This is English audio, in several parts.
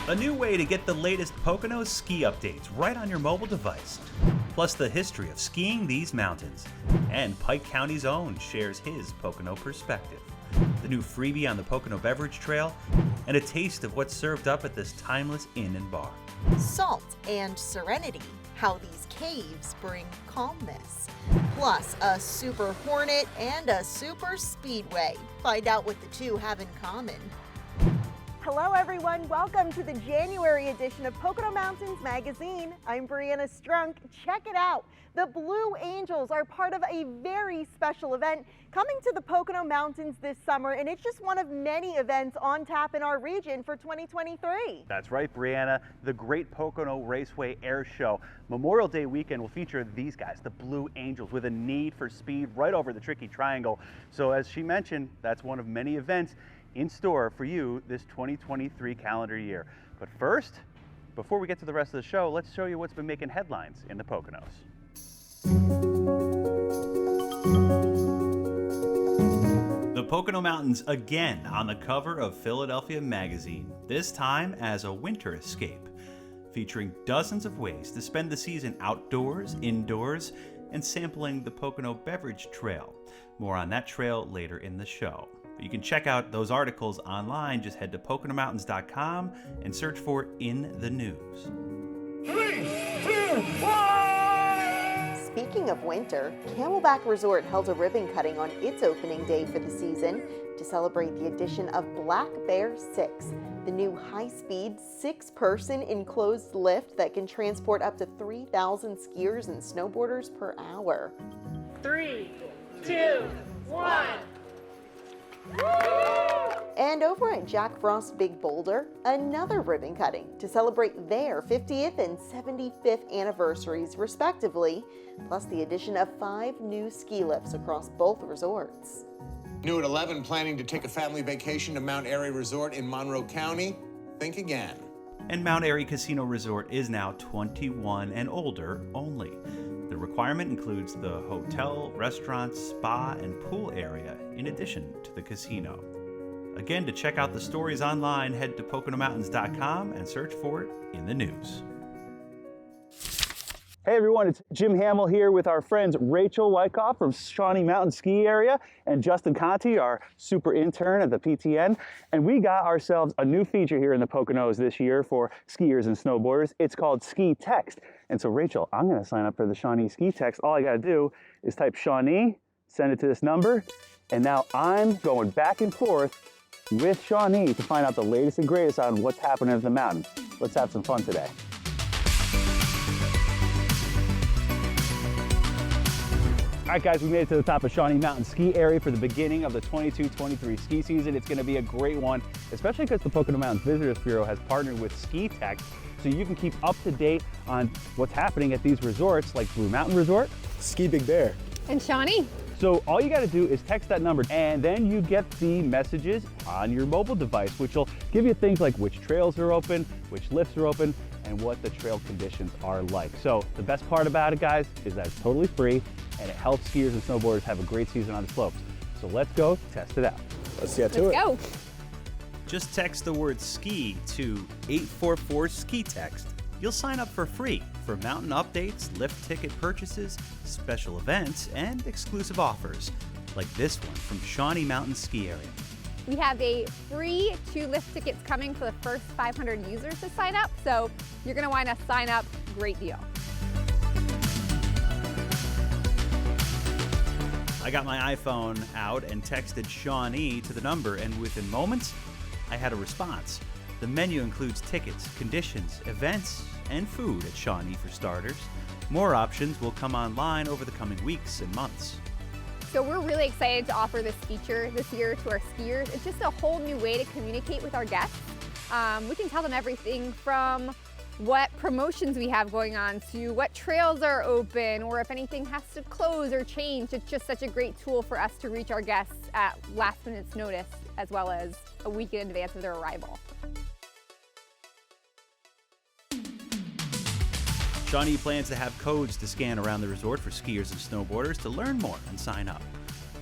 A new way to get the latest Poconos ski updates right on your mobile device. Plus the history of skiing these mountains. And Pike County's own shares his Pocono perspective. The new freebie on the Pocono Beverage Trail, and a taste of what's served up at this timeless inn and bar. Salt and serenity, how these caves bring calmness. Plus a super hornet and a super speedway. Find out what the two have in common. Hello everyone, welcome to the January edition of Pocono Mountains Magazine. I'm Brianna Strunk. Check it out. The Blue Angels are part of a very special event coming to the Pocono Mountains this summer, and it's just one of many events on tap in our region for 2023. That's right, Brianna. The Great Pocono Raceway Airshow Memorial Day weekend will feature these guys, the Blue Angels, with a need for speed right over the tricky triangle. So as she mentioned, that's one of many events in store for you this 2023 calendar year. But first, before we get to the rest of the show, let's show you what's been making headlines in the Poconos. The Pocono Mountains again on the cover of Philadelphia Magazine, this time as a winter escape, featuring dozens of ways to spend the season outdoors, indoors, and sampling the Pocono Beverage Trail. More on that trail later in the show. You can check out those articles online. Just head to PoconoMountains.com and search for In the News. 3, 2, 1! Speaking of winter, Camelback Resort held a ribbon cutting on its opening day for the season to celebrate the addition of Black Bear 6, the new high-speed 6-person enclosed lift that can transport up to 3,000 skiers and snowboarders per hour. 3, 2, 1! And over at Jack Frost Big Boulder, another ribbon cutting to celebrate their 50th and 75th anniversaries respectively, plus the addition of 5 new ski lifts across both resorts. New at 11, planning to take a family vacation to Mount Airy Resort in Monroe County? Think again. And Mount Airy Casino Resort is now 21 and older only. The requirement includes the hotel, restaurant, spa, and pool area in addition to the casino. Again, to check out the stories online, head to PoconoMountains.com and search for it in the news. Hey everyone, it's Jim Hamill here with our friends Rachel Wyckoff from Shawnee Mountain Ski Area and Justin Conti, our super intern at the PTN. And we got ourselves a new feature here in the Poconos this year for skiers and snowboarders. It's called Ski Text. And so Rachel, I'm gonna sign up for the Shawnee Ski Text. All I gotta do is type Shawnee, send it to this number, and now I'm going back and forth with Shawnee to find out the latest and greatest on what's happening at the mountain. Let's have some fun today. All right, guys, we made it to the top of Shawnee Mountain Ski Area for the beginning of the 22-23 ski season. It's going to be a great one, especially because the Pocono Mountains Visitors Bureau has partnered with Ski Text, so you can keep up to date on what's happening at these resorts like Blue Mountain Resort, Ski Big Bear, and Shawnee. So all you got to do is text that number, and then you get the messages on your mobile device, which will give you things like which trails are open, which lifts are open, and what the trail conditions are like. So the best part about it, guys, is that it's totally free, and it helps skiers and snowboarders have a great season on the slopes. So let's go test it out. Let's get to it. Let's go. Just text the word ski to 844 Ski Text. You'll sign up for free for mountain updates, lift ticket purchases, special events, and exclusive offers, like this one from Shawnee Mountain Ski Area. We have a free 2 lift tickets coming for the first 500 users to sign up, so you're going to want to sign up. Great deal. I got my iPhone out and texted Shawnee to the number, and within moments, I had a response. The menu includes tickets, conditions, events, and food at Shawnee for starters. More options will come online over the coming weeks and months. So we're really excited to offer this feature this year to our skiers. It's just a whole new way to communicate with our guests. We can tell them everything from what promotions we have going on to what trails are open, or if anything has to close or change. It's just such a great tool for us to reach our guests at last minute's notice, as well as a week in advance of their arrival. Shawnee plans to have codes to scan around the resort for skiers and snowboarders to learn more and sign up.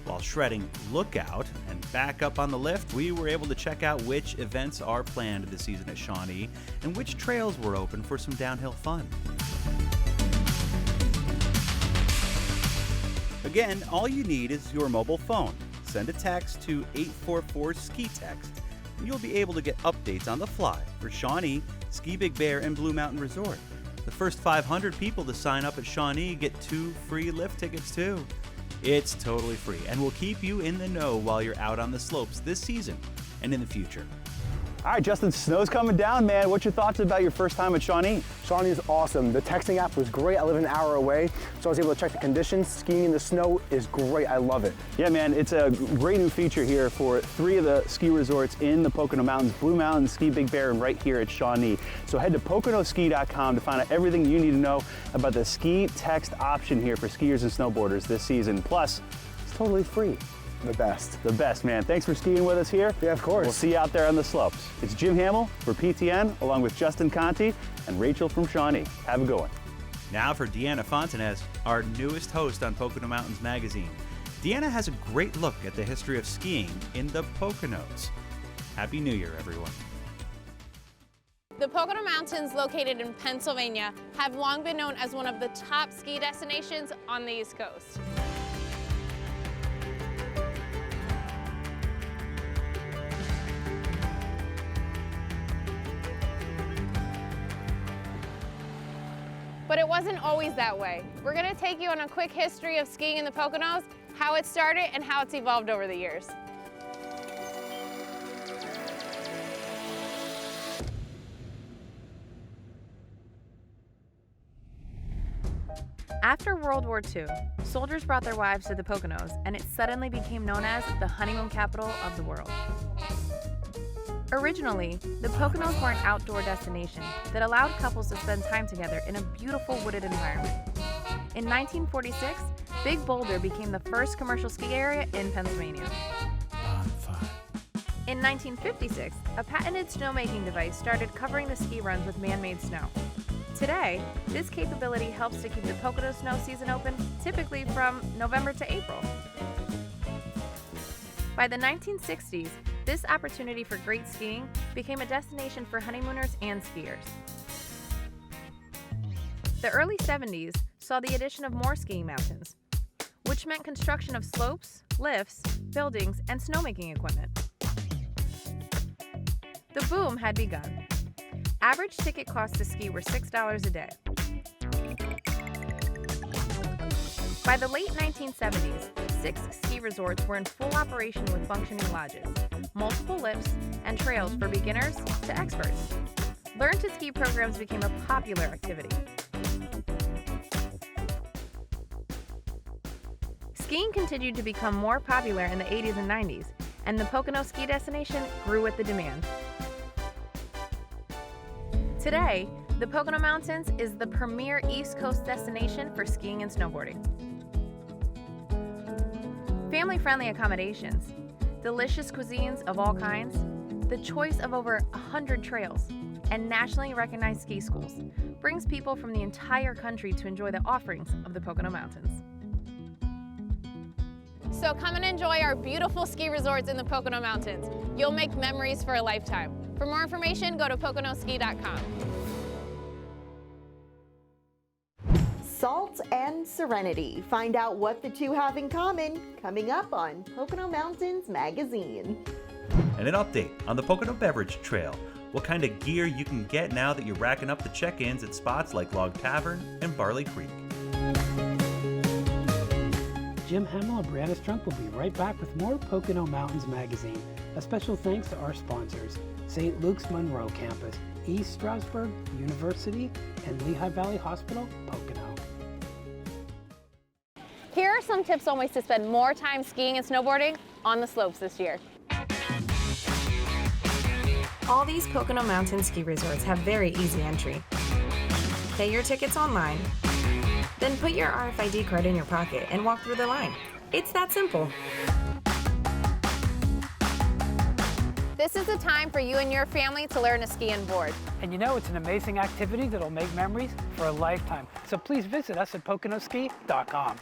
While shredding Lookout and back up on the lift, we were able to check out which events are planned this season at Shawnee and which trails were open for some downhill fun. Again, all you need is your mobile phone. Send a text to 844-SKI-TEXT and you'll be able to get updates on the fly for Shawnee, Ski Big Bear, and Blue Mountain Resort. The first 500 people to sign up at Shawnee get 2 free lift tickets too. It's totally free and will keep you in the know while you're out on the slopes this season and in the future. All right, Justin, snow's coming down, man. What's your thoughts about your first time at Shawnee? Shawnee is awesome. The texting app was great. I live an hour away, so I was able to check the conditions. Skiing in the snow is great. I love it. Yeah, man, it's a great new feature here for 3 of the ski resorts in the Pocono Mountains, Blue Mountain, Ski Big Bear, and right here at Shawnee. So head to PoconoSki.com to find out everything you need to know about the ski text option here for skiers and snowboarders this season. Plus, it's totally free. The best. The best, man. Thanks for skiing with us here. Yeah, of course. We'll see you out there on the slopes. It's Jim Hamill for PTN, along with Justin Conti and Rachel from Shawnee. Have a good one. Now for Deanna Fontanez, our newest host on Pocono Mountains Magazine. Deanna has a great look at the history of skiing in the Poconos. Happy New Year, everyone. The Pocono Mountains, located in Pennsylvania, have long been known as one of the top ski destinations on the East Coast. But it wasn't always that way. We're going to take you on a quick history of skiing in the Poconos, how it started and how it's evolved over the years. After World War II, soldiers brought their wives to the Poconos, and it suddenly became known as the honeymoon capital of the world. Originally, the Poconos were an outdoor destination that allowed couples to spend time together in a beautiful wooded environment. In 1946, Big Boulder became the first commercial ski area in Pennsylvania. In 1956, a patented snowmaking device started covering the ski runs with man-made snow. Today, this capability helps to keep the Pocono snow season open, typically from November to April. By the 1960s, this opportunity for great skiing became a destination for honeymooners and skiers. The early 70s saw the addition of more skiing mountains, which meant construction of slopes, lifts, buildings, and snowmaking equipment. The boom had begun. Average ticket costs to ski were $6 a day. By the late 1970s, 6 ski resorts were in full operation with functioning lodges, multiple lifts, and trails for beginners to experts. Learn to ski programs became a popular activity. Skiing continued to become more popular in the 80s and 90s, and the Pocono ski destination grew with the demand. Today, the Pocono Mountains is the premier East Coast destination for skiing and snowboarding. Family-friendly accommodations, delicious cuisines of all kinds, the choice of over 100 trails, and nationally recognized ski schools brings people from the entire country to enjoy the offerings of the Pocono Mountains. So come and enjoy our beautiful ski resorts in the Pocono Mountains. You'll make memories for a lifetime. For more information, go to PoconoSki.com. Salt and serenity. Find out what the two have in common coming up on Pocono Mountains Magazine. And an update on the Pocono Beverage Trail. What kind of gear you can get now that you're racking up the check-ins at spots like Log Tavern and Barley Creek. Jim Hamill and Brianna Strunk will be right back with more Pocono Mountains Magazine. A special thanks to our sponsors, St. Luke's Monroe Campus, East Stroudsburg University, and Lehigh Valley Hospital, Pocono. Here are some tips on ways to spend more time skiing and snowboarding on the slopes this year. All these Pocono Mountain ski resorts have very easy entry. Pay your tickets online, then put your RFID card in your pocket and walk through the line. It's that simple. This is the time for you and your family to learn to ski and board. And you know, it's an amazing activity that'll make memories for a lifetime. So please visit us at PoconoSki.com.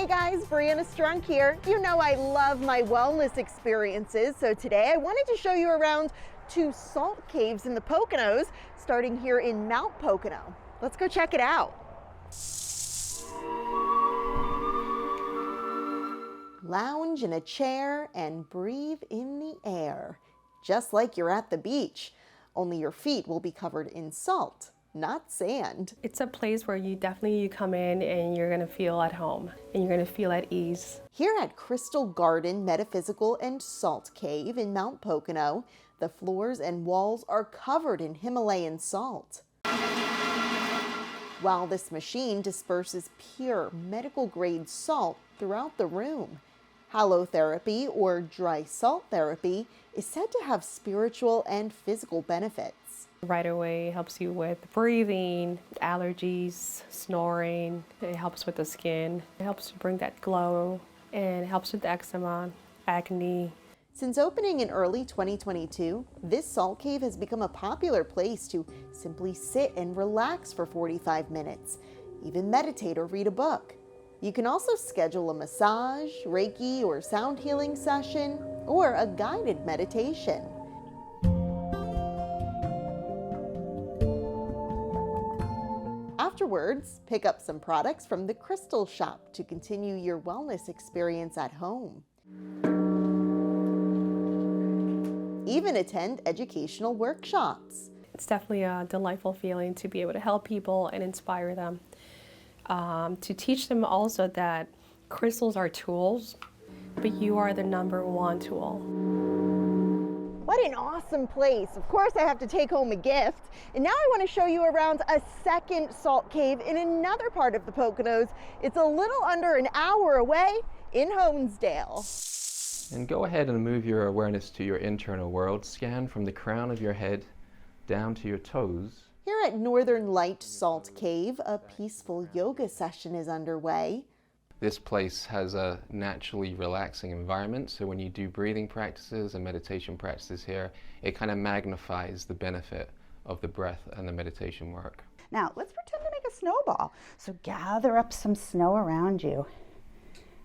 Hey guys, Brianna Strunk here. You know I love my wellness experiences, so today I wanted to show you around 2 salt caves in the Poconos, starting here in Mount Pocono. Let's go check it out. Lounge in a chair and breathe in the air, just like you're at the beach, only your feet will be covered in salt, not sand. It's a place where you come in and you're gonna feel at home and you're gonna feel at ease. Here at Crystal Garden Metaphysical and Salt Cave in Mount Pocono, the floors and walls are covered in Himalayan salt. While this machine disperses pure medical grade salt throughout the room. Halotherapy, or dry salt therapy, is said to have spiritual and physical benefits. Right away, it helps you with breathing, allergies, snoring. It helps with the skin. It helps to bring that glow, and it helps with eczema, acne. Since opening in early 2022, this salt cave has become a popular place to simply sit and relax for 45 minutes, even meditate or read a book. You can also schedule a massage, Reiki, or sound healing session, or a guided meditation. Afterwards, pick up some products from the Crystal Shop to continue your wellness experience at home. Even attend educational workshops. It's definitely a delightful feeling to be able to help people and inspire them. To teach them also that crystals are tools, but you are the #1 tool. What an awesome place. Of course I have to take home a gift. And now I want to show you around a second salt cave in another part of the Poconos. It's a little under an hour away in Honesdale. And go ahead and move your awareness to your internal world. Scan from the crown of your head down to your toes. Here at Northern Light Salt Cave, a peaceful yoga session is underway. This place has a naturally relaxing environment, so when you do breathing practices and meditation practices here, it kind of magnifies the benefit of the breath and the meditation work. Now, let's pretend to make a snowball. So gather up some snow around you.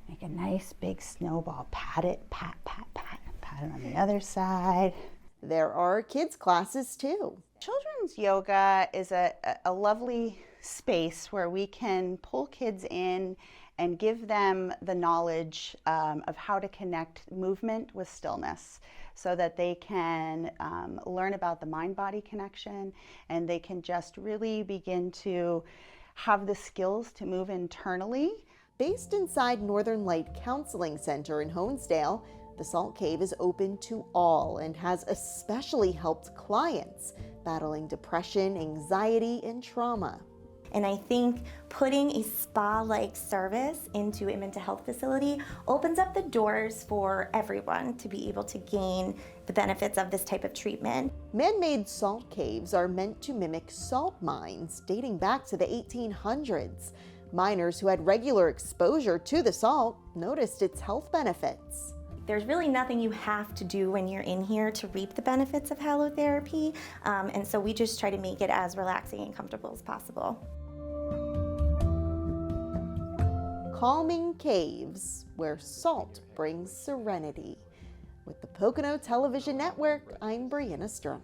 Make a nice big snowball. Pat it, pat, pat, pat. Pat it on the other side. There are kids' classes too. Children's yoga is a lovely space where we can pull kids in and give them the knowledge of how to connect movement with stillness so that they can learn about the mind-body connection, and they can just really begin to have the skills to move internally. Based inside Northern Light Counseling Center in Honesdale, the Salt Cave is open to all and has especially helped clients battling depression, anxiety, and trauma. And I think putting a spa-like service into a mental health facility opens up the doors for everyone to be able to gain the benefits of this type of treatment. Man-made salt caves are meant to mimic salt mines dating back to the 1800s. Miners who had regular exposure to the salt noticed its health benefits. There's really nothing you have to do when you're in here to reap the benefits of halotherapy, and so we just try to make it as relaxing and comfortable as possible. Calming caves where salt brings serenity. With the Pocono Television Network, I'm Brianna Strunk.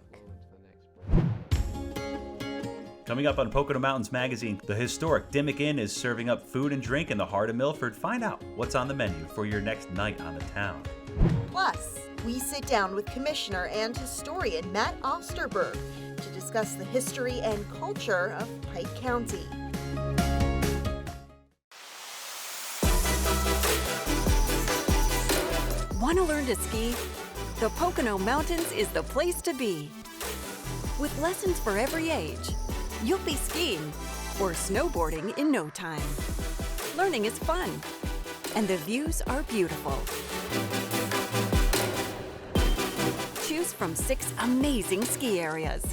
Coming up on Pocono Mountains Magazine, the historic Dimmick Inn is serving up food and drink in the heart of Milford. Find out what's on the menu for your next night on the town. Plus, we sit down with Commissioner and historian Matt Osterberg to discuss the history and culture of Pike County. Want to learn to ski? The Pocono Mountains is the place to be. With lessons for every age, you'll be skiing or snowboarding in no time. Learning is fun, and the views are beautiful. Choose from 6 amazing ski areas.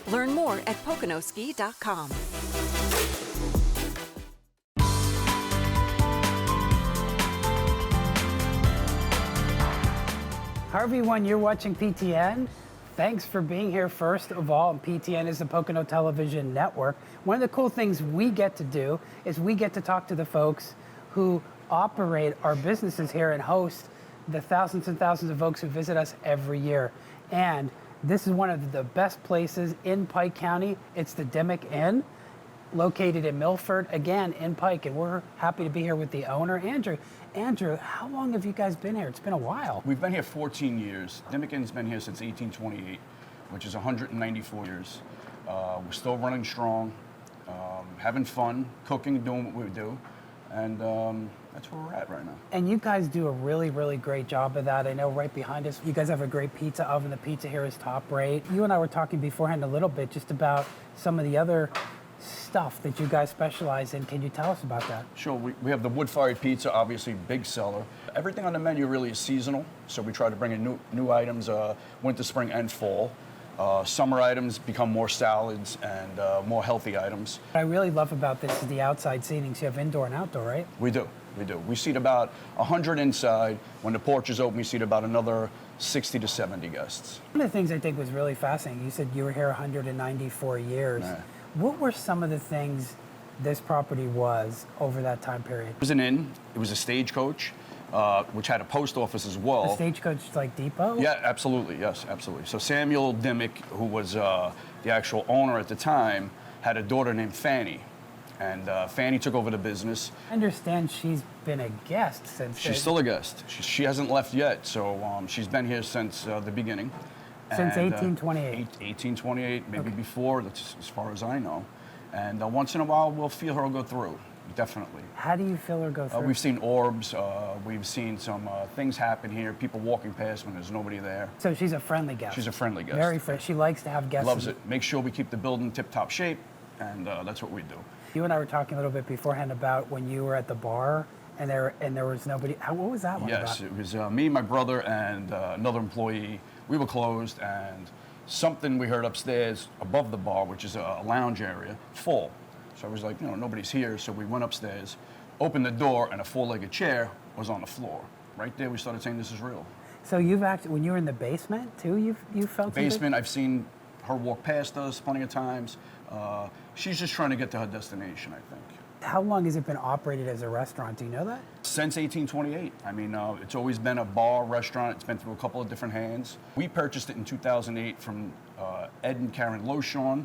Learn more at poconoski.com. Hi everyone, you're watching PTN. Thanks for being here first of all. PTN is the Pocono Television Network. One of the cool things we get to do is we get to talk to the folks who operate our businesses here and host the thousands and thousands of folks who visit us every year. And this is one of the best places in Pike County. It's the Dimmick Inn, located in Milford, again in Pike, and we're happy to be here with the owner, Andrew. Andrew, how long have you guys been here? It's been a while. We've been here 14 years. Dimmick Inn's been here since 1828, which is 194 years. We're still running strong, having fun, cooking, doing what we do, and that's where we're at right now. And you guys do a really, really great job of that. I know right behind us, you guys have a great pizza oven. The pizza here is top rate. You and I were talking beforehand a little bit just about some of the other stuff that you guys specialize in. Can you tell us about that? Sure, we have the wood-fired pizza, obviously big seller. Everything on the menu really is seasonal, so we try to bring in new items, winter, spring, and fall. Summer items become more salads and more healthy items. What I really love about this is the outside seating. So you have indoor and outdoor, right? We do. We seat about 100 inside. When the porch is open, we seat about another 60 to 70 guests. One of the things I think was really fascinating, you said you were here 194 years. Yeah. What were some of the things this property was over that time period? It was an inn. It was a stagecoach, which had a post office as well. A stagecoach like depot? Yeah, absolutely. Yes, absolutely. So Samuel Dimmick, who was the actual owner at the time, had a daughter named Fanny. And Fanny took over the business. I understand she's been a guest since... She's still a guest. She hasn't left yet, so she's been here since the beginning. Since 1828? 1828, maybe before, that's as far as I know. And once in a while, we'll feel her go through, definitely. How do you feel her go through? We've seen orbs, we've seen some things happen here, people walking past when there's nobody there. So she's a friendly guest? She's a friendly guest. Very friendly. She likes to have guests. Loves it. Make sure we keep the building tip-top shape, and that's what we do. You and I were talking a little bit beforehand about when you were at the bar and there was nobody. What was that one about? Yes, it was me, my brother, and another employee. We were closed, and something we heard upstairs above the bar, which is a lounge area, full. So I was like, nobody's here. So we went upstairs, opened the door, and a four-legged chair was on the floor. Right there, we started saying, this is real. So you've actually, when you were in the basement too, you felt basement. I've seen her walk past us plenty of times. She's just trying to get to her destination, I think. How long has it been operated as a restaurant? Do you know that? Since 1828. I mean, it's always been a bar, restaurant. It's been through a couple of different hands. We purchased it in 2008 from Ed and Karen Loshon,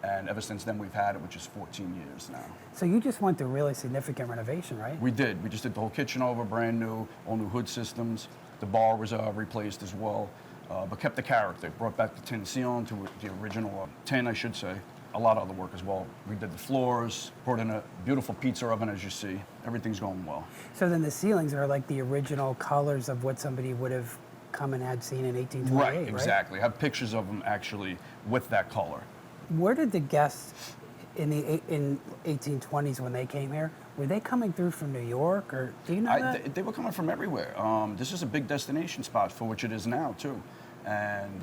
and ever since then we've had it, which is 14 years now. So you just went through really significant renovation, right? We did. We just did the whole kitchen over, brand new, all new hood systems. The bar was replaced as well, but kept the character. Brought back the tin ceiling to the original tin, I should say. A lot of other work as well. We did the floors, brought in a beautiful pizza oven, as you see. Everything's going well. So then the ceilings are like the original colors of what somebody would have come and had seen in 1828, right? Exactly. I have pictures of them actually with that color. Where did the guests in 1820s when they came here, were they coming through from New York, or do you know that? They were coming from everywhere. This is a big destination spot for which it is now too. And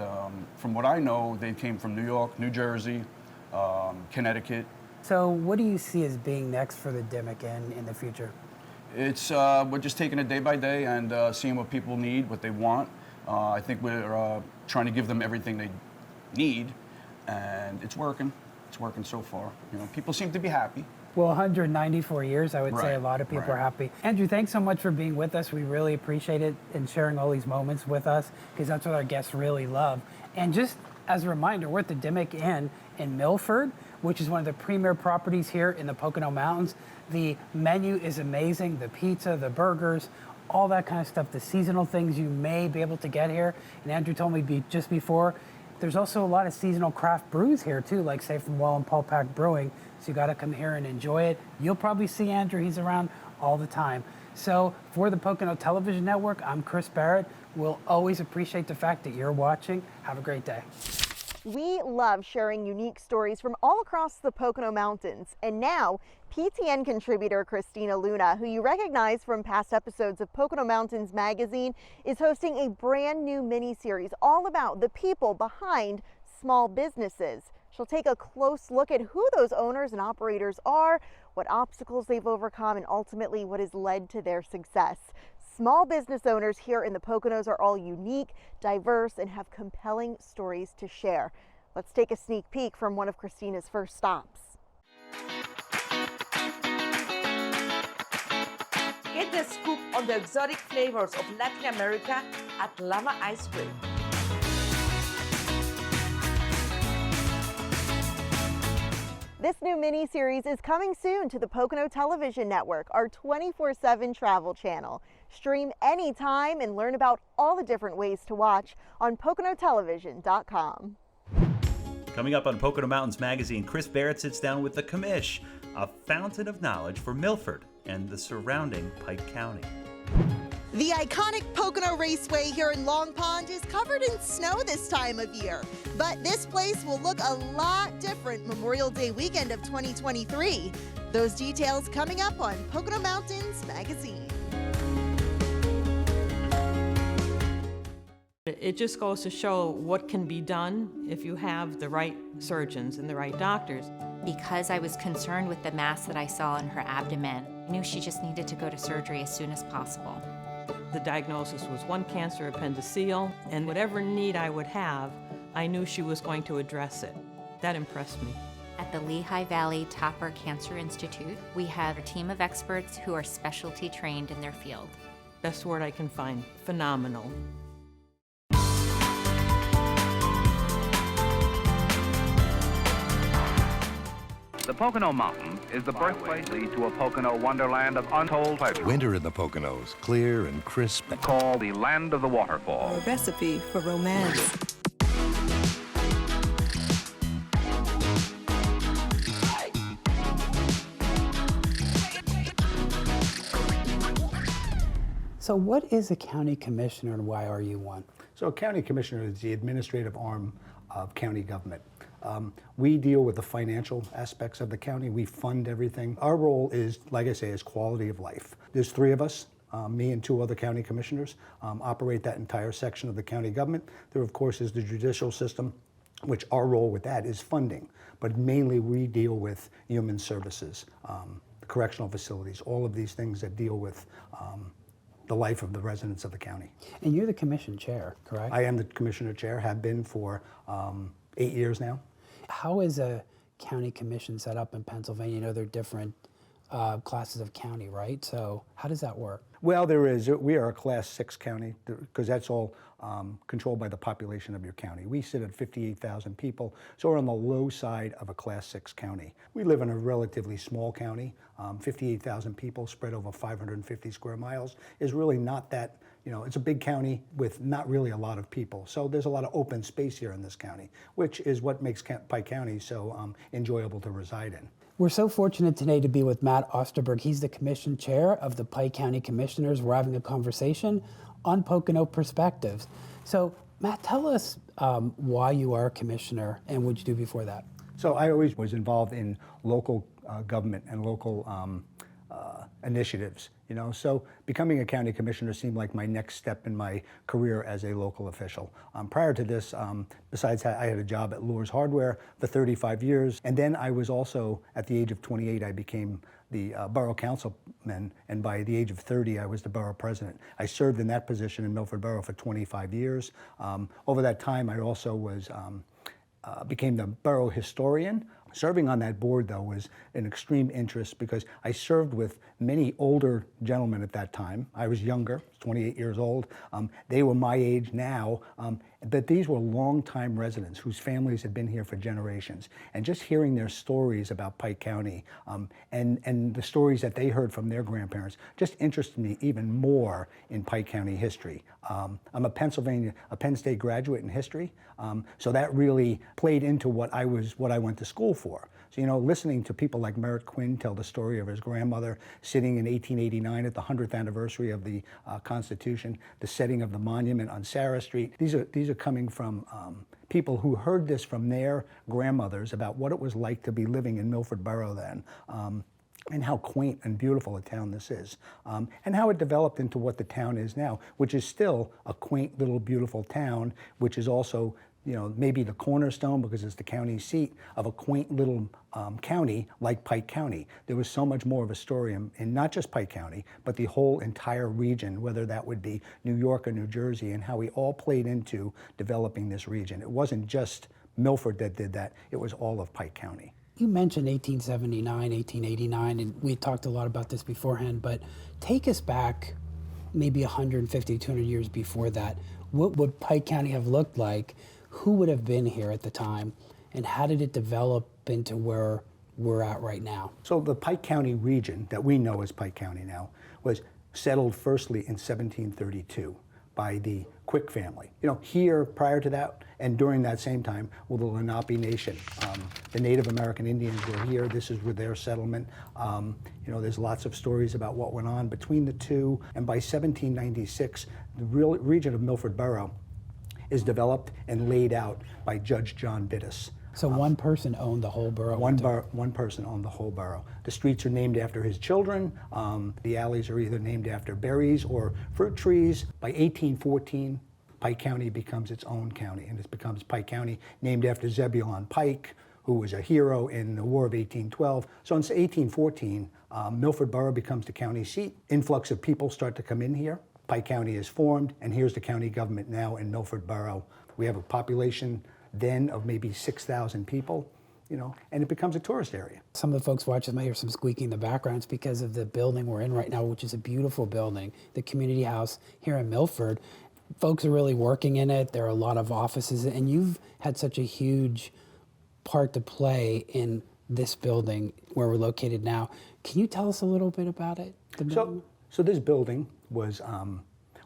from what I know, they came from New York, New Jersey, Connecticut. So what do you see as being next for the Dimmick Inn in the future? It's we're just taking it day by day and seeing what people need, what they want. I think we're trying to give them everything they need, and it's working. It's working so far. People seem to be happy. Well, 194 years, I would say a lot of people are happy. Andrew, thanks so much for being with us. We really appreciate it and sharing all these moments with us, because that's what our guests really love. And just as a reminder, we're at the Dimmick Inn in Milford, which is one of the premier properties here in the Pocono Mountains. The menu is amazing, the pizza, the burgers, all that kind of stuff, the seasonal things you may be able to get here. And Andrew told me just before, there's also a lot of seasonal craft brews here too, like say from Well and Paul Pack Brewing. So you got to come here and enjoy it. You'll probably see Andrew, he's around all the time. So for the Pocono Television Network, I'm Chris Barrett. We'll always appreciate the fact that you're watching. Have a great day. We love sharing unique stories from all across the Pocono Mountains. And now, PTN contributor Christina Luna, who you recognize from past episodes of Pocono Mountains Magazine, is hosting a brand new mini-series all about the people behind small businesses. She'll take a close look at who those owners and operators are, what obstacles they've overcome, and ultimately what has led to their success. Small business owners here in the Poconos are all unique, diverse, and have compelling stories to share. Let's take a sneak peek from one of Christina's first stops. a scoop on the exotic flavors of Latin America at Lama Ice Cream. This new mini-series is coming soon to the Pocono Television Network, our 24/7 travel channel. Stream anytime and learn about all the different ways to watch on PoconoTelevision.com. Coming up on Pocono Mountains Magazine, Chris Barrett sits down with the commish, a fountain of knowledge for Milford and the surrounding Pike County. The iconic Pocono Raceway here in Long Pond is covered in snow this time of year. But this place will look a lot different Memorial Day weekend of 2023. Those details coming up on Pocono Mountains Magazine. It just goes to show what can be done if you have the right surgeons and the right doctors. Because I was concerned with the mass that I saw in her abdomen, I knew she just needed to go to surgery as soon as possible. The diagnosis was one cancer appendiceal, and whatever need I would have, I knew she was going to address it. That impressed me. At the Lehigh Valley Topper Cancer Institute, we have a team of experts who are specialty trained in their field. Best word I can find, phenomenal. The Pocono Mountains is the birthplace to a Pocono wonderland of untold pleasure. Winter in the Poconos, clear and crisp. Called the Land of the Waterfall. A recipe for romance. So what is a county commissioner and why are you one? So a county commissioner is the administrative arm of county government. We deal with the financial aspects of the county. We fund everything. Our role is, like I say, is quality of life. There's 3 of us, me and 2 other county commissioners, operate that entire section of the county government. There, of course, is the judicial system, which our role with that is funding. But mainly we deal with human services, the correctional facilities, all of these things that deal with the life of the residents of the county. And you're the commission chair, correct? I am the commissioner chair, have been for 8 years now. How is a county commission set up in Pennsylvania? You know, there are different classes of county, right? So how does that work? Well, we are a class 6 county because that's all controlled by the population of your county. We sit at 58,000 people, so we're on the low side of a class 6 county. We live in a relatively small county. 58,000 people spread over 550 square miles is really not that, it's a big county with not really a lot of people. So there's a lot of open space here in this county, which is what makes Pike County so enjoyable to reside in. We're so fortunate today to be with Matt Osterberg. He's the commission chair of the Pike County Commissioners. We're having a conversation on Pocono perspectives. So Matt, tell us why you are a commissioner and what you do before that. So I always was involved in local government and local initiatives, so becoming a county commissioner seemed like my next step in my career as a local official. Prior to this, besides I had a job at Lohr's Hardware for 35 years, and then I was also, at the age of 28, I became the borough councilman, and by the age of 30, I was the borough president. I served in that position in Milford Borough for 25 years. Over that time, I also was became the borough historian. Serving on that board, though, was an extreme interest because I served with many older gentlemen at that time. I was younger, 28 years old. They were my age now, but these were longtime residents whose families had been here for generations. And just hearing their stories about Pike County and the stories that they heard from their grandparents just interested me even more in Pike County history. I'm a Penn State graduate in history, so that really played into what I went to school for. So, listening to people like Merritt Quinn tell the story of his grandmother sitting in 1889 at the 100th anniversary of the Constitution, the setting of the monument on Sarah Street. These are coming from people who heard this from their grandmothers about what it was like to be living in Milford Borough then. And how quaint and beautiful a town this is, and how it developed into what the town is now, which is still a quaint little beautiful town, which is also maybe the cornerstone, because it's the county seat, of a quaint little county like Pike County. There was so much more of a story in not just Pike County, but the whole entire region, whether that would be New York or New Jersey, and how we all played into developing this region. It wasn't just Milford that did that, it was all of Pike County. You mentioned 1879, 1889, and we talked a lot about this beforehand, but take us back maybe 150, 200 years before that. What would Pike County have looked like? Who would have been here at the time? And how did it develop into where we're at right now? So the Pike County region that we know as Pike County now was settled firstly in 1732 by the Quick family. You know, here prior to that and during that same time were the Lenape Nation. The Native American Indians were here. This is with their settlement. You know, there's lots of stories about what went on between the two. And by 1796, the region of Milford Borough is developed and laid out by Judge John Bittis. So one person owned the whole borough? One person owned the whole borough. The streets are named after his children. The alleys are either named after berries or fruit trees. By 1814, Pike County becomes its own county, and it becomes Pike County, named after Zebulon Pike, who was a hero in the War of 1812. So in 1814, Milford Borough becomes the county seat. Influx of people start to come in here. Pike County is formed, and here's the county government now in Milford Borough. We have a population then of maybe 6,000 people, you know, and it becomes a tourist area. Some of the folks watching might hear some squeaking in the background. It's because of the building we're in right now, which is a beautiful building, the community house here in Milford. Folks are really working in it. There are a lot of offices, and you've had such a huge part to play in this building where we're located now. Can you tell us a little bit about it? So this building was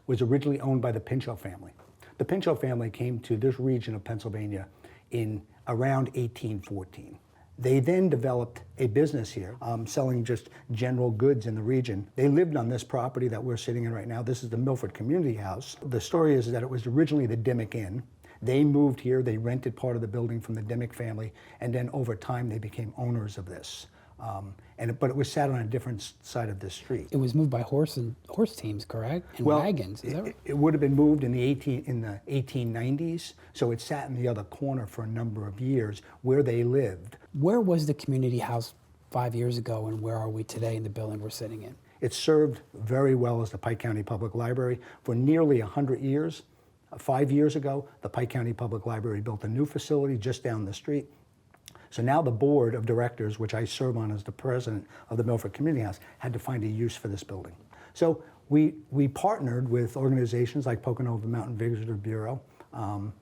originally owned by the Pinchot family. The Pinchot family came to this region of Pennsylvania in around 1814. They then developed a business here, selling just general goods in the region. They lived on this property that we're sitting in right now. This is the Milford Community House. The story is that it was originally the Dimmick Inn. They moved here, they rented part of the building from the Dimmick family, and then over time they became owners of this. But it was sat on a different side of the street. It was moved by horse teams, correct? And wagons, is that right? It would have been moved in the 1890s, so it sat in the other corner for a number of years where they lived. Where was the community house 5 years ago, and where are we today in the building we're sitting in? It served very well as the Pike County Public Library for nearly 100 years. 5 years ago, the Pike County Public Library built a new facility just down the street. So now the board of directors, which I serve on as the president of the Milford Community House, had to find a use for this building. So we partnered with organizations like Pocono Mountain Visitor Bureau,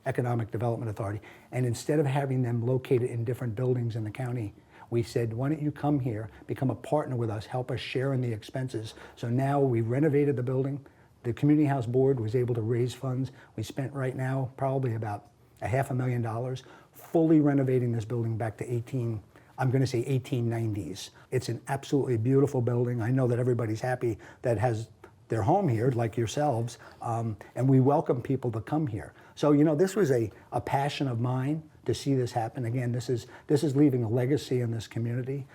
Economic Development Authority, and instead of having them located in different buildings in the county, we said, why don't you come here, become a partner with us, help us share in the expenses. So now we renovated the building. The Community House Board was able to raise funds. We spent right now probably about $500,000 fully renovating this building back to 1890s. It's an absolutely beautiful building. I know that everybody's happy that has their home here, like yourselves, and we welcome people to come here. So, you know, this was a passion of mine to see this happen. Again, this is leaving a legacy in this community,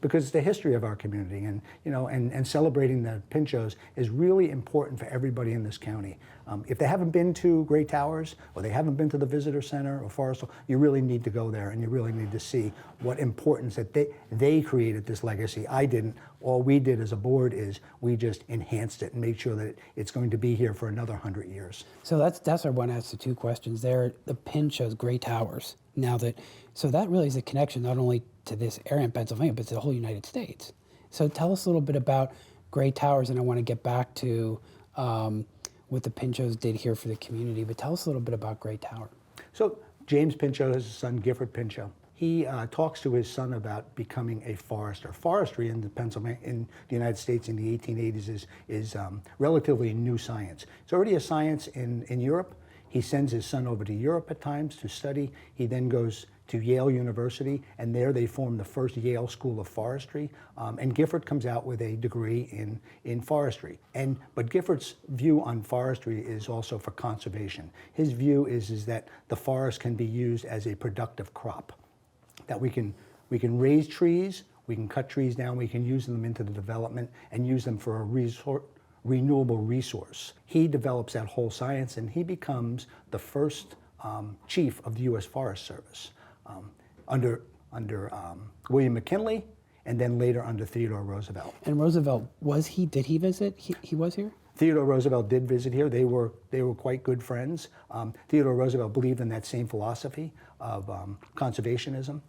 because it's the history of our community, and you know, and celebrating the Pinchos is really important for everybody in this county. If they haven't been to Great Towers, or they haven't been to the Visitor Center or Forest Hall, you really need to go there, and you really need to see what importance that they created this legacy. I didn't. All we did as a board is we just enhanced it and made sure that it's going to be here for another 100 years. So that's why I want to ask the two questions there. The Pinchos, Great Towers. So that really is a connection not only to this area in Pennsylvania, but to the whole United States. So tell us a little bit about Great Towers, and I want to get back to what the Pinchos did here for the community, but tell us a little bit about Great Tower. So James Pinchot has a son, Gifford Pinchot. He talks to his son about becoming a forester. Forestry in the United States in the 1880s is relatively new science. It's already a science in Europe. He sends his son over to Europe at times to study. He then goes to Yale University, and there they form the first Yale School of Forestry. And Gifford comes out with a degree in forestry. But Gifford's view on forestry is also for conservation. His view is that the forest can be used as a productive crop, that we can raise trees, we can cut trees down, we can use them into the development and use them for a renewable resource. He develops that whole science, and he becomes the first chief of the U.S. Forest Service under William McKinley, and then later under Theodore Roosevelt. And Roosevelt, did he visit? He was here? Theodore Roosevelt did visit here. They were quite good friends. Theodore Roosevelt believed in that same philosophy of conservationism.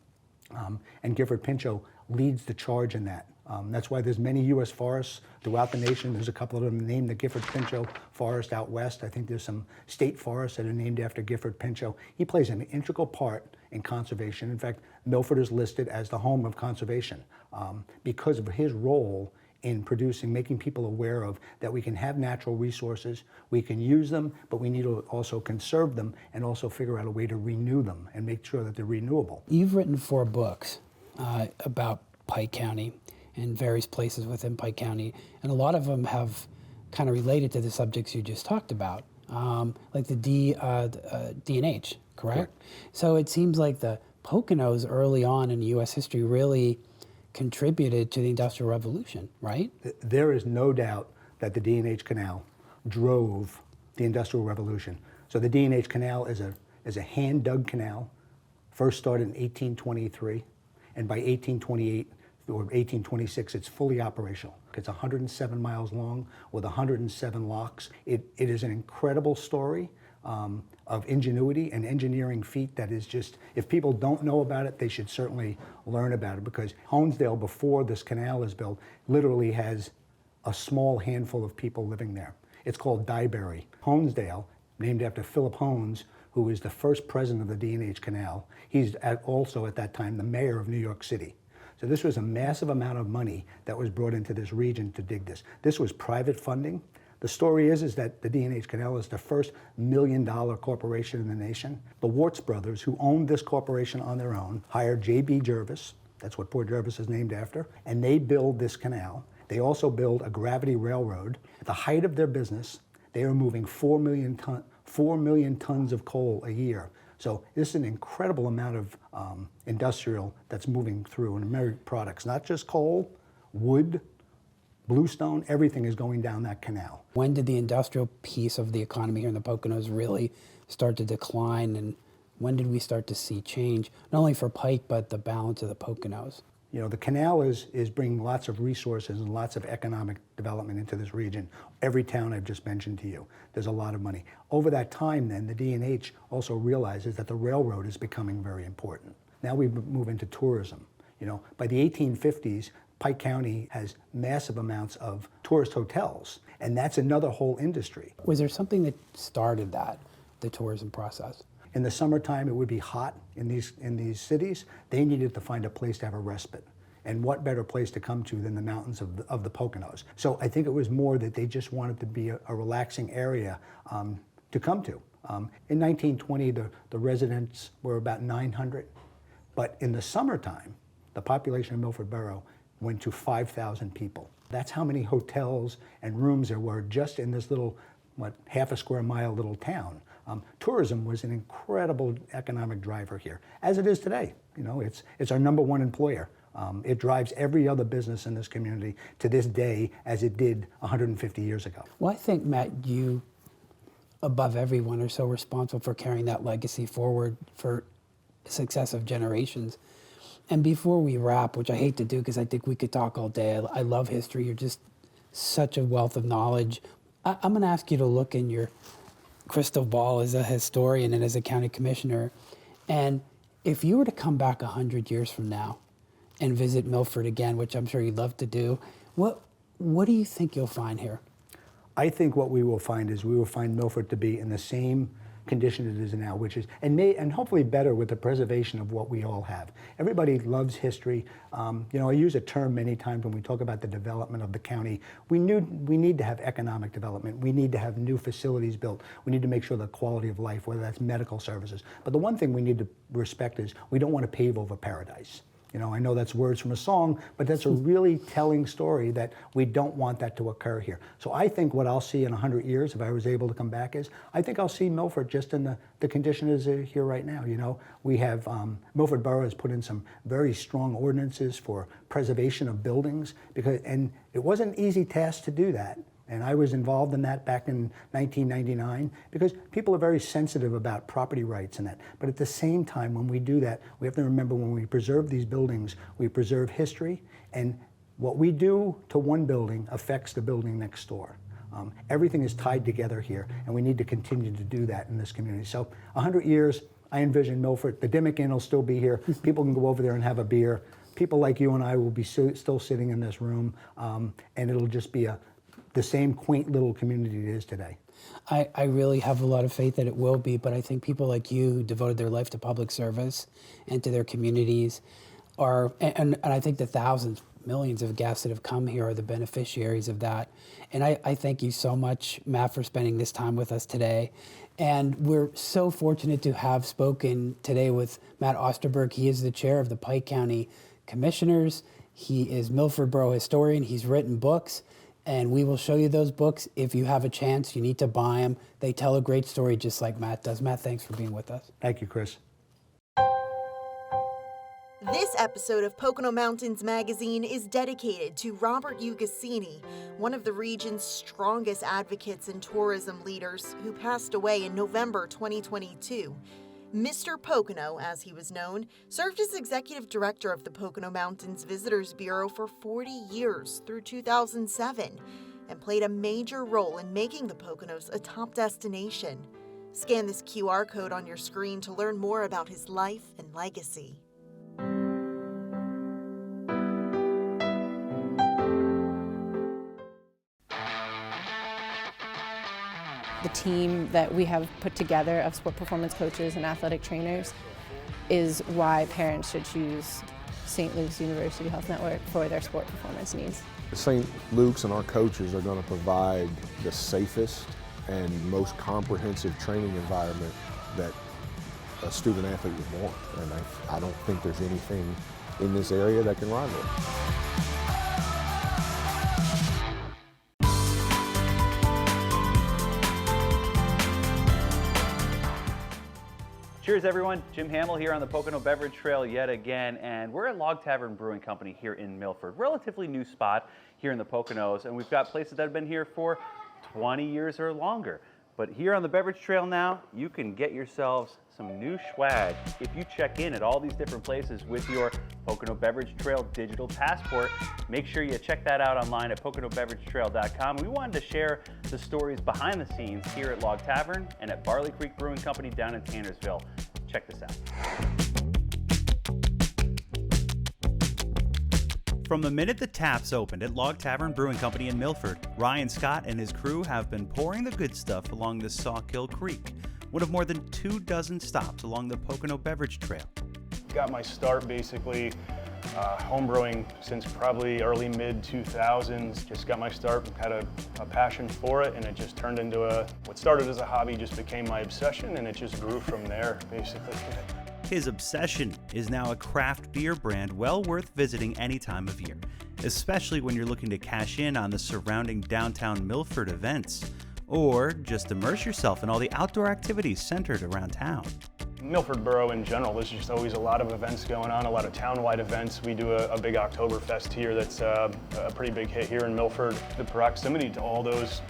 And Gifford Pinchot leads the charge in that. That's why there's many U.S. forests throughout the nation. There's a couple of them named the Gifford Pinchot Forest out west. I think there's some state forests that are named after Gifford Pinchot. He plays an integral part in conservation. In fact, Milford is listed as the home of conservation because of his role in producing, making people aware of that we can have natural resources, we can use them, but we need to also conserve them and also figure out a way to renew them and make sure that they're renewable. You've written 4 books about Pike County and various places within Pike County, and a lot of them have kind of related to the subjects you just talked about, like the D&H, correct? So it seems like the Poconos early on in U.S. history really contributed to the Industrial Revolution, right? There is no doubt that the D&H Canal drove the Industrial Revolution. So the D&H Canal is a hand-dug canal, first started in 1823, and by 1828 or 1826, it's fully operational. It's 107 miles long with 107 locks. It is an incredible story of ingenuity and engineering feat that is just, if people don't know about it, they should certainly learn about it, because Honesdale, before this canal is built, literally has a small handful of people living there. It's called Dyeberry. Honesdale, named after Philip Hones, who is the first president of the D&H Canal. He's also at that time the mayor of New York City. So this was a massive amount of money that was brought into this region to dig this. This was private funding. The story is that the D&H Canal is the first $1 million corporation in the nation. The Warts brothers, who owned this corporation on their own, hired J.B. Jervis, that's what Port Jervis is named after, and they build this canal. They also build a gravity railroad. At the height of their business, they are moving 4 million tons of coal a year. So this is an incredible amount of industrial that's moving through, and American products, not just coal, wood, bluestone, everything is going down that canal. When did the industrial piece of the economy here in the Poconos really start to decline, and when did we start to see change, not only for Pike, but the balance of the Poconos? You know, the canal is bringing lots of resources and lots of economic development into this region. Every town I've just mentioned to you, there's a lot of money. Over that time then, the D&H also realizes that the railroad is becoming very important. Now we move into tourism. You know, by the 1850s, Pike County has massive amounts of tourist hotels, and that's another whole industry. Was there something that started that, the tourism process? In the summertime, it would be hot in these cities. They needed to find a place to have a respite. And what better place to come to than the mountains of the Poconos? So I think it was more that they just wanted to be a relaxing area to come to. In 1920, the residents were about 900. But in the summertime, the population of Milford Borough went to 5,000 people. That's how many hotels and rooms there were just in this little, half a square mile little town. Tourism was an incredible economic driver here, as it is today. You know, it's our #1 employer. It drives every other business in this community to this day, as it did 150 years ago. Well, I think, Matt, you, above everyone, are so responsible for carrying that legacy forward for successive generations. And before we wrap, which I hate to do because I think we could talk all day, I love history. You're just such a wealth of knowledge. I'm going to ask you to look in your crystal ball as a historian and as a county commissioner. And if you were to come back 100 years from now and visit Milford again, which I'm sure you'd love to do, what do you think you'll find here? I think what we will find is we will find Milford to be in the same condition it is now, which is, and hopefully better with the preservation of what we all have. Everybody loves history. You know, I use a term many times when we talk about the development of the county. We need to have economic development. We need to have new facilities built. We need to make sure the quality of life, whether that's medical services. But the one thing we need to respect is we don't want to pave over paradise. You know, I know that's words from a song, but that's a really telling story that we don't want that to occur here. So I think what I'll see in 100 years, if I was able to come back, is I think I'll see Milford just in the condition it is here right now. You know, we have, Milford Borough has put in some very strong ordinances for preservation of buildings, and it wasn't an easy task to do that. And I was involved in that back in 1999 because people are very sensitive about property rights and that. But at the same time, when we do that, we have to remember when we preserve these buildings, we preserve history, and what we do to one building affects the building next door. Everything is tied together here, and we need to continue to do that in this community. So 100 years, I envision Milford, the Dimmick Inn will still be here. People can go over there and have a beer. People like you and I will be still sitting in this room, and it'll just be the same quaint little community it is today. I really have a lot of faith that it will be, but I think people like you who devoted their life to public service and to their communities are, and I think the thousands, millions of guests that have come here are the beneficiaries of that. And I thank you so much, Matt, for spending this time with us today. And we're so fortunate to have spoken today with Matt Osterberg. He is the chair of the Pike County Commissioners. He is Milford Borough historian. He's written books, and we will show you those books. If you have a chance, you need to buy them. They tell a great story just like Matt does. Matt, thanks for being with us. Thank you, Chris. This episode of Pocono Mountains Magazine is dedicated to Robert Ugassini, one of the region's strongest advocates and tourism leaders who passed away in November 2022. Mr. Pocono, as he was known, served as executive director of the Pocono Mountains Visitors Bureau for 40 years through 2007 and played a major role in making the Poconos a top destination. Scan this QR code on your screen to learn more about his life and legacy. The team that we have put together of sport performance coaches and athletic trainers is why parents should choose St. Luke's University Health Network for their sport performance needs. St. Luke's and our coaches are going to provide the safest and most comprehensive training environment that a student athlete would want. And I don't think there's anything in this area that can rival it. Cheers, everyone. Jim Hamill here on the Pocono Beverage Trail yet again, and we're at Log Tavern Brewing Company here in Milford. Relatively new spot here in the Poconos, and we've got places that have been here for 20 years or longer. But here on the Beverage Trail now, you can get yourselves some new swag if you check in at all these different places with your Pocono Beverage Trail digital passport. Make sure you check that out online at PoconoBeverageTrail.com. We wanted to share the stories behind the scenes here at Log Tavern and at Barley Creek Brewing Company down in Tannersville. Check this out. From the minute the taps opened at Log Tavern Brewing Company in Milford, Ryan Scott and his crew have been pouring the good stuff along the Sawkill Creek, one of more than 24 stops along the Pocono Beverage Trail. Got my start basically homebrewing since probably early mid-2000s. Just got my start, had a passion for it, and it just turned into what started as a hobby just became my obsession, and it just grew from there basically. His obsession is now a craft beer brand well worth visiting any time of year, especially when you're looking to cash in on the surrounding downtown Milford events, or just immerse yourself in all the outdoor activities centered around town. Milford Borough in general, there's just always a lot of events going on, a lot of town-wide events. We do a big Oktoberfest here that's a pretty big hit here in Milford. The proximity to all those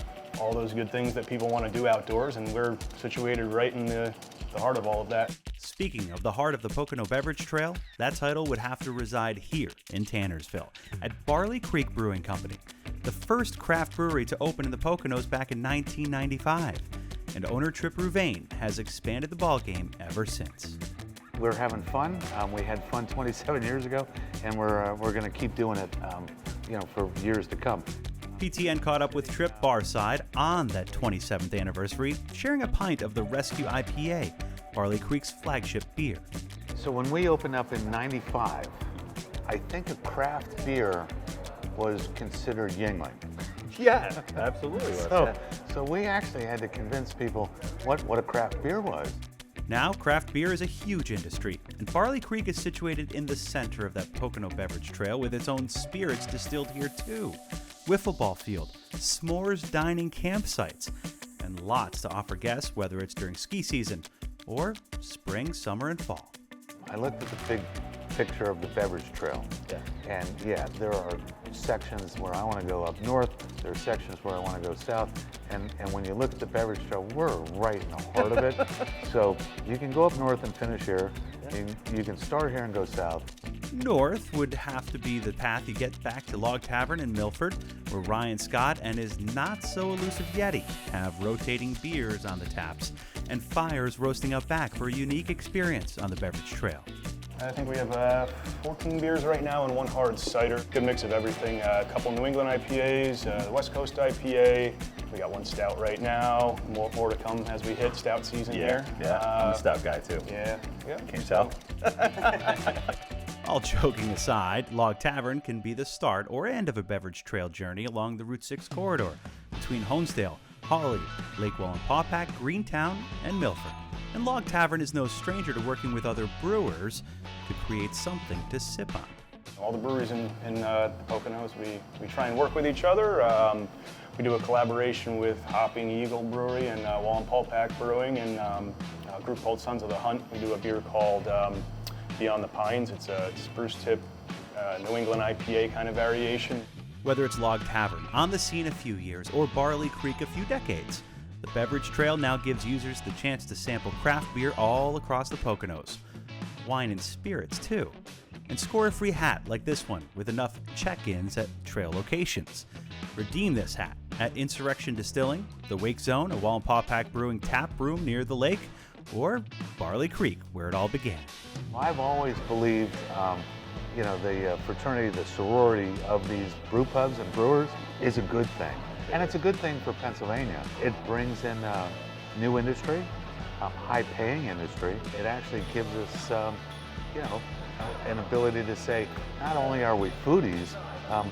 good things that people want to do outdoors, and we're situated right in the heart of all of that. Speaking of the heart of the Pocono Beverage Trail, that title would have to reside here in Tannersville at Barley Creek Brewing Company, the first craft brewery to open in the Poconos back in 1995. And owner Trip Rouvain has expanded the ballgame ever since. We're having fun. We had fun 27 years ago, and we're going to keep doing it, for years to come. PTN caught up with Trip barside on that 27th anniversary, sharing a pint of the Rescue IPA, Barley Creek's flagship beer. So when we opened up in '95, I think a craft beer was considered Yingling. Yeah, absolutely. So we actually had to convince people what a craft beer was. Now, craft beer is a huge industry, and Barley Creek is situated in the center of that Pocono Beverage Trail with its own spirits distilled here too. Wiffle ball field, s'mores dining campsites, and lots to offer guests whether it's during ski season or spring, summer, and fall. I looked at the big picture of the beverage trail, and there are sections where I want to go up north, there are sections where I want to go south, and when you look at the beverage trail, we're right in the heart of it. So you can go up north and finish here, you can start here and go south. North would have to be the path you get back to Log Tavern in Milford, where Ryan Scott and his not-so-elusive Yeti have rotating beers on the taps. and fires roasting up back for a unique experience on the Beverage Trail. I think we have 14 beers right now and one hard cider. Good mix of everything. A couple New England IPAs, the West Coast IPA. We got one stout right now. More to come as we hit stout season here. Yeah, I'm a stout guy too. Yeah. Can you tell? All joking aside, Log Tavern can be the start or end of a beverage trail journey along the Route 6 corridor between Honesdale, Hawley, Lake Wallenpaupack, Greentown, and Milford. And Log Tavern is no stranger to working with other brewers to create something to sip on. All the breweries in the Poconos, we try and work with each other. We do a collaboration with Hopping Eagle Brewery and Wallenpaupack Brewing and a group called Sons of the Hunt. We do a beer called Beyond the Pines. It's a spruce tip New England IPA kind of variation. Whether it's Log Tavern, on the scene a few years, or Barley Creek a few decades, the Beverage Trail now gives users the chance to sample craft beer all across the Poconos. Wine and spirits, too. And score a free hat like this one with enough check-ins at trail locations. Redeem this hat at Insurrection Distilling, the Wake Zone, a Wallenpaupack Brewing tap room near the lake, or Barley Creek, where it all began. I've always believed, the fraternity, the sorority of these brew pubs and brewers is a good thing. And it's a good thing for Pennsylvania. It brings in new industry, high-paying industry. It actually gives us, an ability to say, not only are we foodies,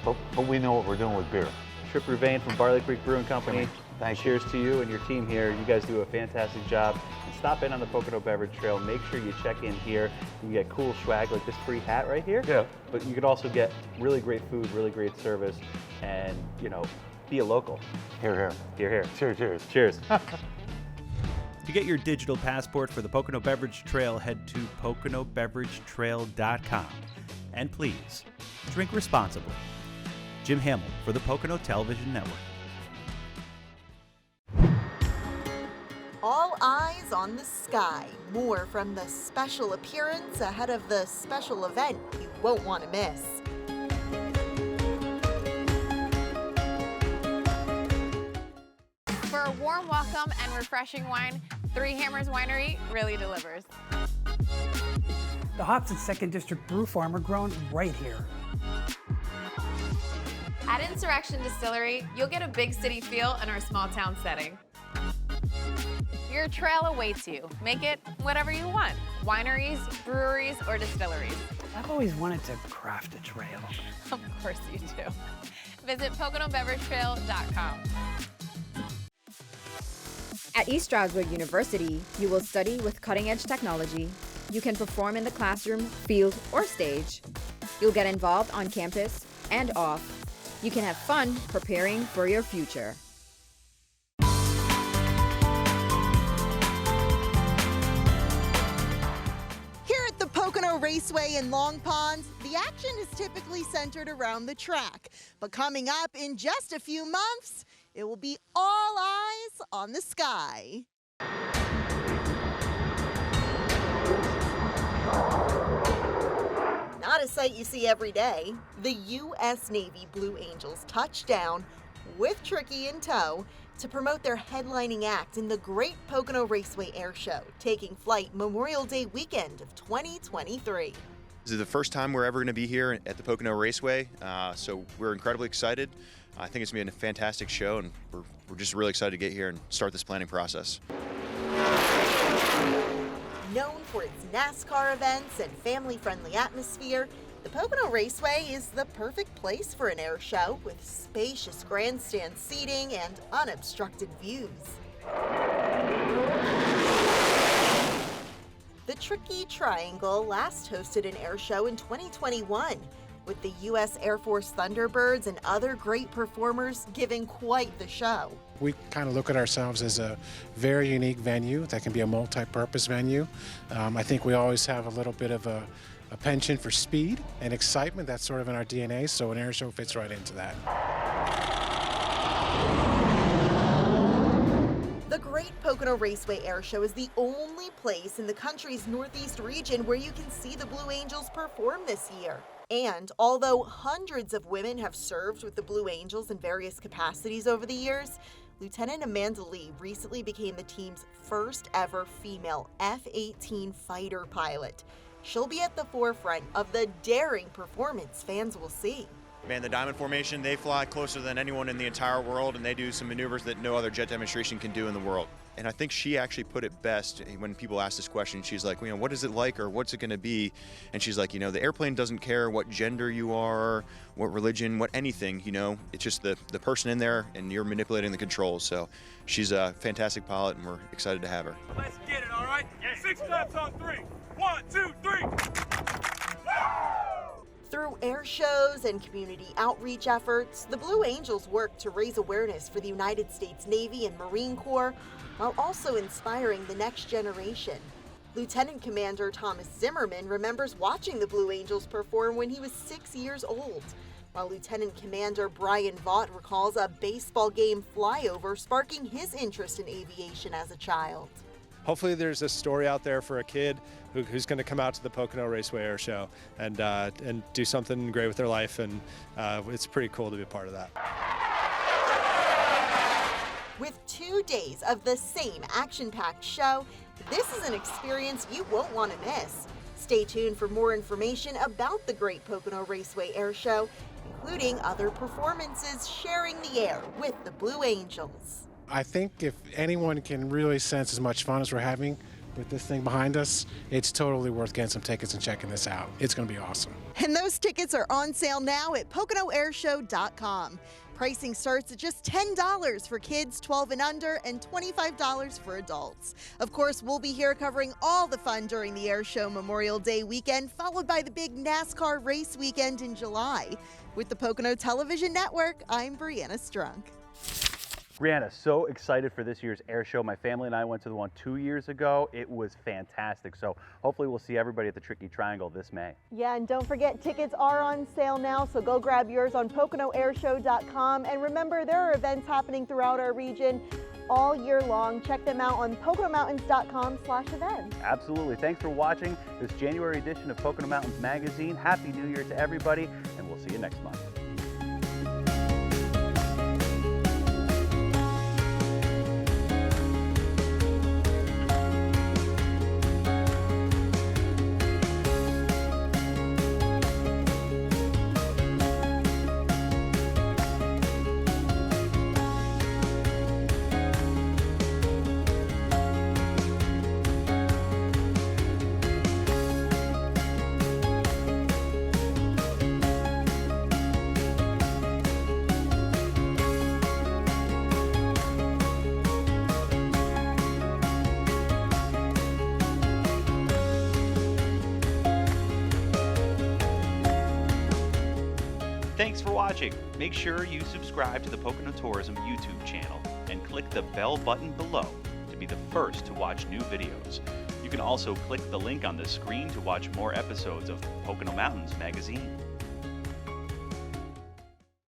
but we know what we're doing with beer. Trip Ruvain from Barley Creek Brewing Company. Thank you. Cheers to you and your team here. You guys do a fantastic job. And stop in on the Pocono Beverage Trail. Make sure you check in here. You get cool swag like this free hat right here. Yeah. But you could also get really great food, really great service, and be a local. Here, here. Here, here. Cheers, cheers. Cheers. To get your digital passport for the Pocono Beverage Trail, head to PoconoBeverageTrail.com. And please, drink responsibly. Jim Hamill for the Pocono Television Network. All eyes on the sky. More from the special appearance ahead of the special event you won't want to miss. For a warm welcome and refreshing wine, Three Hammers Winery really delivers. The hops at 2nd District Brew Farm are grown right here. At Insurrection Distillery, you'll get a big city feel in our small town setting. Your trail awaits you. Make it whatever you want. Wineries, breweries, or distilleries. I've always wanted to craft a trail. Of course you do. Visit PoconoBeverageTrail.com. At East Stroudsburg University, you will study with cutting-edge technology. You can perform in the classroom, field, or stage. You'll get involved on campus and off. You can have fun preparing for your future. Here at the Pocono Raceway in Long Pond, the action is typically centered around the track. But coming up in just a few months, it will be all eyes on the sky. Not a sight you see every day. The U.S. Navy Blue Angels touched down with Tricky in tow to promote their headlining act in the Great Pocono Raceway Airshow, taking flight Memorial Day weekend of 2023. This is the first time we're ever going to be here at the Pocono Raceway, so we're incredibly excited. I think it's going to be a fantastic show, and we're just really excited to get here and start this planning process. Known for its NASCAR events and family-friendly atmosphere, the Pocono Raceway is the perfect place for an air show with spacious grandstand seating and unobstructed views. The Tricky Triangle last hosted an air show in 2021, with the U.S. Air Force Thunderbirds and other great performers giving quite the show. We kind of look at ourselves as a very unique venue that can be a multi-purpose venue. I think we always have a little bit of a penchant for speed and excitement. That's sort of in our DNA, so an air show fits right into that. The Great Pocono Raceway Air Show is the only place in the country's northeast region where you can see the Blue Angels perform this year. And although hundreds of women have served with the Blue Angels in various capacities over the years, Lieutenant Amanda Lee recently became the team's first ever female F-18 fighter pilot. She'll be at the forefront of the daring performance fans will see. Man, the diamond formation, they fly closer than anyone in the entire world, and they do some maneuvers that no other jet demonstration can do in the world. And I think she actually put it best when people ask this question. She's like, what is it like, or what's it going to be? And she's like, the airplane doesn't care what gender you are, what religion, what anything, it's just the person in there, and you're manipulating the controls. So she's a fantastic pilot, and we're excited to have her. Let's get it, all right? 6 claps on 3. 1, 2, 3. Through air shows and community outreach efforts, the Blue Angels work to raise awareness for the United States Navy and Marine Corps, while also inspiring the next generation. Lieutenant Commander Thomas Zimmerman remembers watching the Blue Angels perform when he was 6 years old, while Lieutenant Commander Brian Vaught recalls a baseball game flyover sparking his interest in aviation as a child. Hopefully there's a story out there for a kid who's going to come out to the Pocono Raceway Airshow and do something great with their life, and it's pretty cool to be a part of that. With 2 days of the same action-packed show, this is an experience you won't want to miss. Stay tuned for more information about the Great Pocono Raceway Airshow, including other performances sharing the air with the Blue Angels. I think if anyone can really sense as much fun as we're having with this thing behind us, it's totally worth getting some tickets and checking this out. It's going to be awesome. And those tickets are on sale now at PoconoAirshow.com. Pricing starts at just $10 for kids 12 and under and $25 for adults. Of course, we'll be here covering all the fun during the Airshow Memorial Day weekend, followed by the big NASCAR race weekend in July. With the Pocono Television Network, I'm Brianna Strunk. Brianna, so excited for this year's air show. My family and I went to the one 2 years ago. It was fantastic. So hopefully we'll see everybody at the Tricky Triangle this May. Yeah, and don't forget, tickets are on sale now, so go grab yours on PoconoAirshow.com. And remember, there are events happening throughout our region all year long. Check them out on PoconoMountains.com/events. Absolutely. Thanks for watching this January edition of Pocono Mountains Magazine. Happy New Year to everybody, and we'll see you next month. Thanks for watching. Make sure you subscribe to the Pocono Tourism YouTube channel and click the bell button below to be the first to watch new videos. You can also click the link on the screen to watch more episodes of Pocono Mountains Magazine.